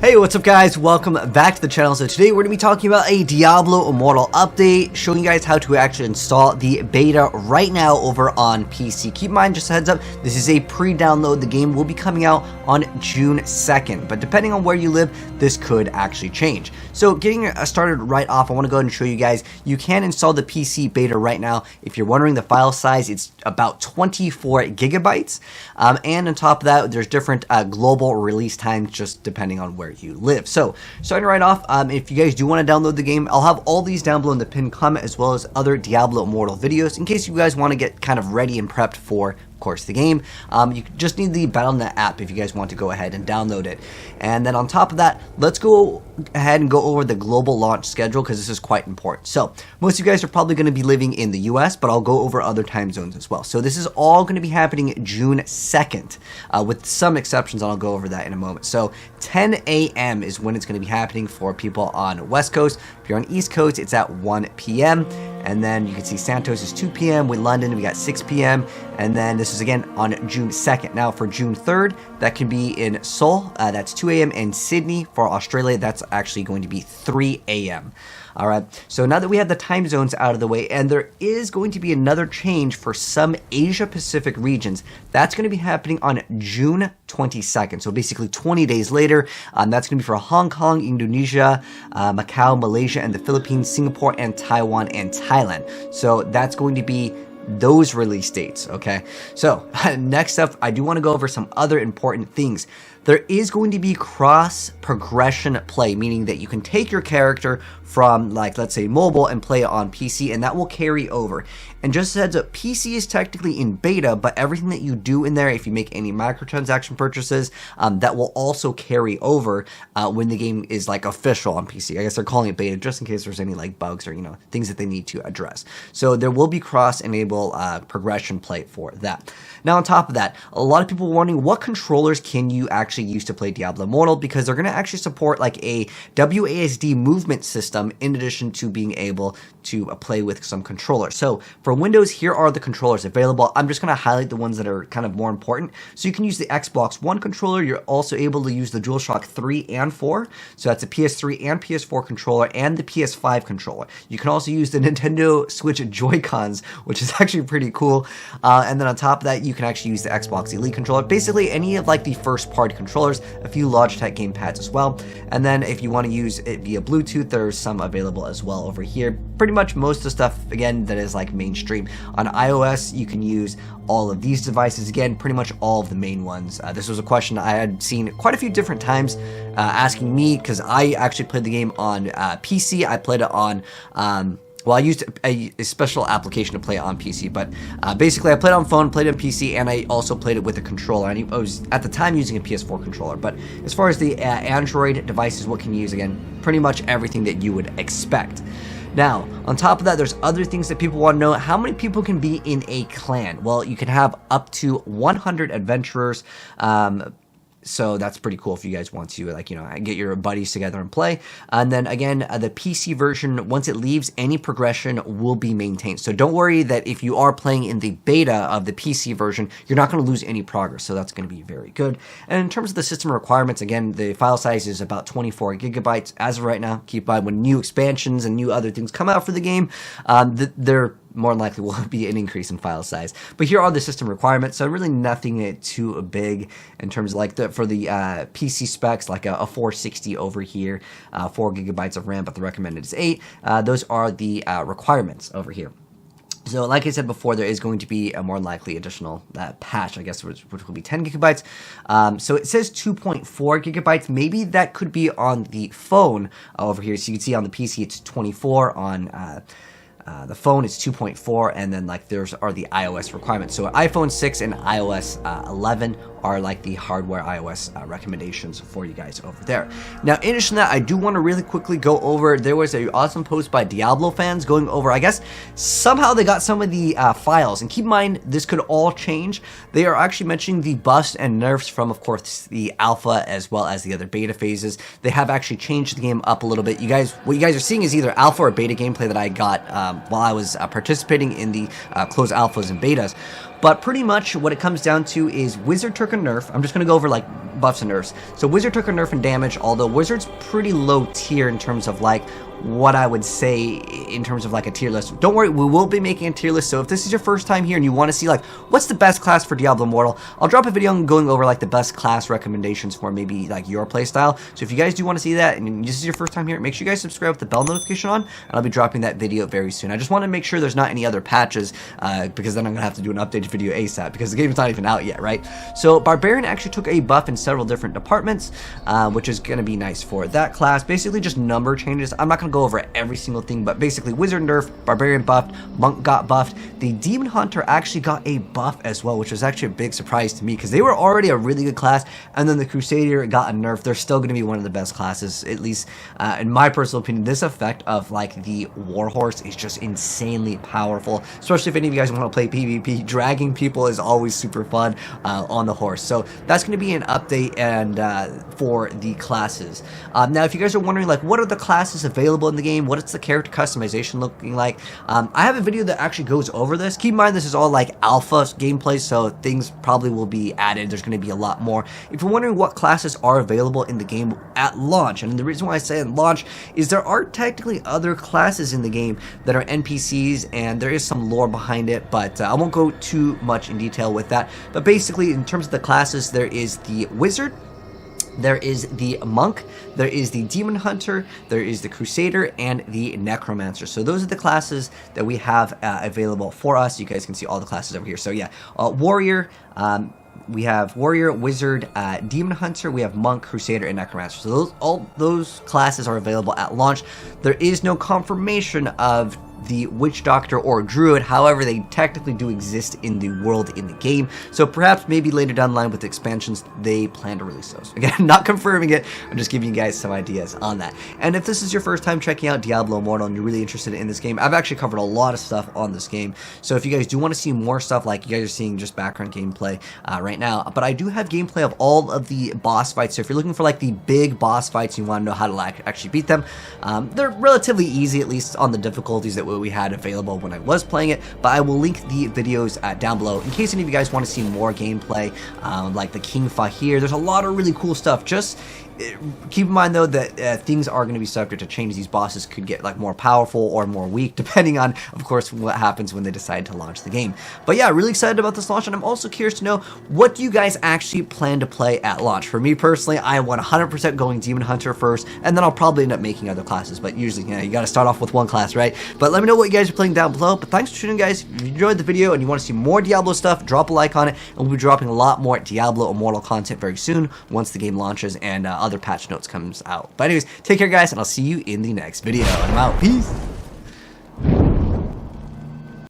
Hey, what's up guys? Welcome back to the channel. So today we're going to be talking about a Diablo Immortal update, showing you guys how to actually install the beta right now over on PC. Keep in mind, just a heads up, this is a pre-download. The game will be coming out on June 2nd, but depending on where you live, this could actually change. So getting started right off, I want to go ahead and show you guys, you can install the PC beta right now. If you're wondering the file size, it's about 24 gigabytes. And on top of that, there's different global release times just depending on where you live. So starting right off, if you guys do want to download the game, I'll have all these down below in the pinned comment, as well as other Diablo Immortal videos in case you guys want to get kind of ready and prepped for, of course, the game. You just need the Battle.net app if you guys want to go ahead and download it. And then on top of that, let's go ahead and go over the global launch schedule, because this is quite important. So most of you guys are probably going to be living in the US, but I'll go over other time zones as well. So this is all going to be happening June 2nd, with some exceptions, and I'll go over that in a moment. So 10 a.m. is when it's going to be happening for people on West Coast. If you're on East Coast, it's at 1 p.m. And then you can see Santos is 2 p.m. With London, we got 6 p.m. And then this is again on June 2nd. Now for June 3rd, that can be in Seoul. That's 2 a.m. And Sydney for Australia, that's actually going to be 3 a.m. All right, so now that we have the time zones out of the way, and there is going to be another change for some Asia Pacific regions, that's going to be happening on June 22nd. So basically 20 days later, that's going to be for Hong Kong, Indonesia, Macau, Malaysia, and the Philippines, Singapore, and Taiwan, and Thailand. So that's going to be those release dates, okay? So next up, I do want to go over some other important things. There is going to be cross progression play, meaning that you can take your character from, like, let's say mobile and play it on PC, and that will carry over. And just as a heads up, PC is technically in beta, but everything that you do in there, if you make any microtransaction purchases, that will also carry over when the game is like official on PC. I guess they're calling it beta just in case there's any like bugs or, you know, things that they need to address. So there will be cross-enable progression play for that. Now on top of that, a lot of people are wondering what controllers can you actually use to play Diablo Immortal, because they're going to actually support like a WASD movement system in addition to being able to play with some controllers. So for Windows, here are the controllers available. I'm just going to highlight the ones that are kind of more important. So you can use the Xbox One controller. You're also able to use the DualShock 3 and 4. So that's a PS3 and PS4 controller, and the PS5 controller. You can also use the Nintendo Switch Joy-Cons, which is actually pretty cool. And then on top of that, you can actually use the Xbox Elite controller. Basically, any of like the first-party controllers, a few Logitech gamepads as well. And then if you want to use it via Bluetooth, there's some available as well over here. Pretty much most of the stuff, again, that is like mainstream. On iOS, you can use all of these devices. Again, pretty much all of the main ones. This was a question I had seen quite a few different times asking me, because I actually played the game on PC. I played it on well, I used a special application to play it on PC, but basically I played it on phone, played it on PC, and I also played it with a controller. And I was, at the time, using a PS4 controller. But as far as the Android devices, what can you use? Again, pretty much everything that you would expect. Now, on top of that, there's other things that people want to know. How many people can be in a clan? Well, you can have up to 100 adventurers. So that's pretty cool if you guys want to, like, you know, get your buddies together and play. And then again, the PC version, once it leaves, any progression will be maintained. So don't worry that if you are playing in the beta of the PC version, you're not going to lose any progress. So that's going to be very good. And in terms of the system requirements, again, the file size is about 24 gigabytes as of right now. Keep in mind, when new expansions and new other things come out for the game, they're more than likely will be an increase in file size. But here are the system requirements, so really nothing too big in terms of like for the PC specs, like a 460 over here, 4 gigabytes of RAM, but the recommended is 8. Those are the requirements over here. So like I said before, there is going to be a more likely additional patch, I guess, which will be 10 gigabytes. So it says 2.4 gigabytes. Maybe that could be on the phone over here. So you can see on the PC it's 24, on the phone is 2.4, and then like there's are the iOS requirements. So iPhone 6 and iOS 11 are like the hardware iOS recommendations for you guys over there. Now, in addition to that, I do want to really quickly go over, there was an awesome post by Diablo fans going over, I guess, somehow they got some of the files. And keep in mind, this could all change. They are actually mentioning the buffs and nerfs from, of course, the alpha as well as the other beta phases. They have actually changed the game up a little bit. You guys, what you guys are seeing is either alpha or beta gameplay that I got while I was participating in the closed alphas and betas. But pretty much what it comes down to is Wizard took a nerf. I'm just going to go over like buffs and nerfs. So Wizard took a nerf in damage, although Wizard's pretty low tier in terms of like what I would say in terms of like a tier list. Don't worry, we will be making a tier list, so if this is your first time here and you want to see like what's the best class for Diablo Immortal, I'll drop a video going over like the best class recommendations for maybe like your playstyle. So if you guys do want to see that and this is your first time here, make sure you guys subscribe with the bell notification on, and I'll be dropping that video very soon. I just want to make sure there's not any other patches because then I'm gonna have to do an updated video ASAP because the game's not even out yet, right? So Barbarian actually took a buff in several different departments, which is gonna be nice for that class. Basically just number changes. I'm not gonna go over every single thing, but basically Wizard nerfed, Barbarian buffed, Monk got buffed. The Demon Hunter actually got a buff as well, which was actually a big surprise to me because they were already a really good class, and then the Crusader got a nerf. They're still going to be one of the best classes, at least in my personal opinion. This effect of like the Warhorse is just insanely powerful, especially if any of you guys want to play PvP. Dragging people is always super fun on the horse. So that's going to be an update and for the classes. Now, if you guys are wondering like what are the classes available in the game, what is the character customization looking like, I have a video that actually goes over this. Keep in mind this is all like alpha gameplay, so things probably will be added. There's going to be a lot more. If you're wondering what classes are available in the game at launch, and the reason why I say at launch is there are technically other classes in the game that are NPCs, and there is some lore behind it, but I won't go too much in detail with that. But basically, in terms of the classes, there is the Wizard, there is the Monk, there is the Demon Hunter, there is the Crusader, and the Necromancer. So those are the classes that we have available for us. You guys can see all the classes over here. So yeah, Warrior, we have Warrior, Wizard, Demon Hunter, we have Monk, Crusader, and Necromancer. So all those classes are available at launch. There is no confirmation of the Witch Doctor or Druid, however they technically do exist in the world in the game, so perhaps maybe later down the line with the expansions they plan to release those. Again, not confirming it, I'm just giving you guys some ideas on that. And if this is your first time checking out Diablo Immortal and you're really interested in this game, I've actually covered a lot of stuff on this game, so if you guys do want to see more stuff, like you guys are seeing just background gameplay right now, but I do have gameplay of all of the boss fights. So if you're looking for like the big boss fights, you want to know how to actually beat them, they're relatively easy, at least on the difficulties that we had available when I was playing it, but I will link the videos down below in case any of you guys want to see more gameplay, like the King Fahir. There's a lot of really cool stuff. Just keep in mind though that things are going to be subject to change. These bosses could get like more powerful or more weak depending on, of course, what happens when they decide to launch the game. But yeah, really excited about this launch, and I'm also curious to know what do you guys actually plan to play at launch. For me personally, I am 100% going Demon Hunter first, and then I'll probably end up making other classes, but usually, you know, you got to start off with one class, right? But let me know what you guys are playing down below. But thanks for tuning in, guys. If you enjoyed the video and you want to see more Diablo stuff, drop a like on it, and we'll be dropping a lot more Diablo Immortal content very soon once the game launches and other patch notes comes out. But anyways, take care, guys, and I'll see you in the next video. I'm out. Peace.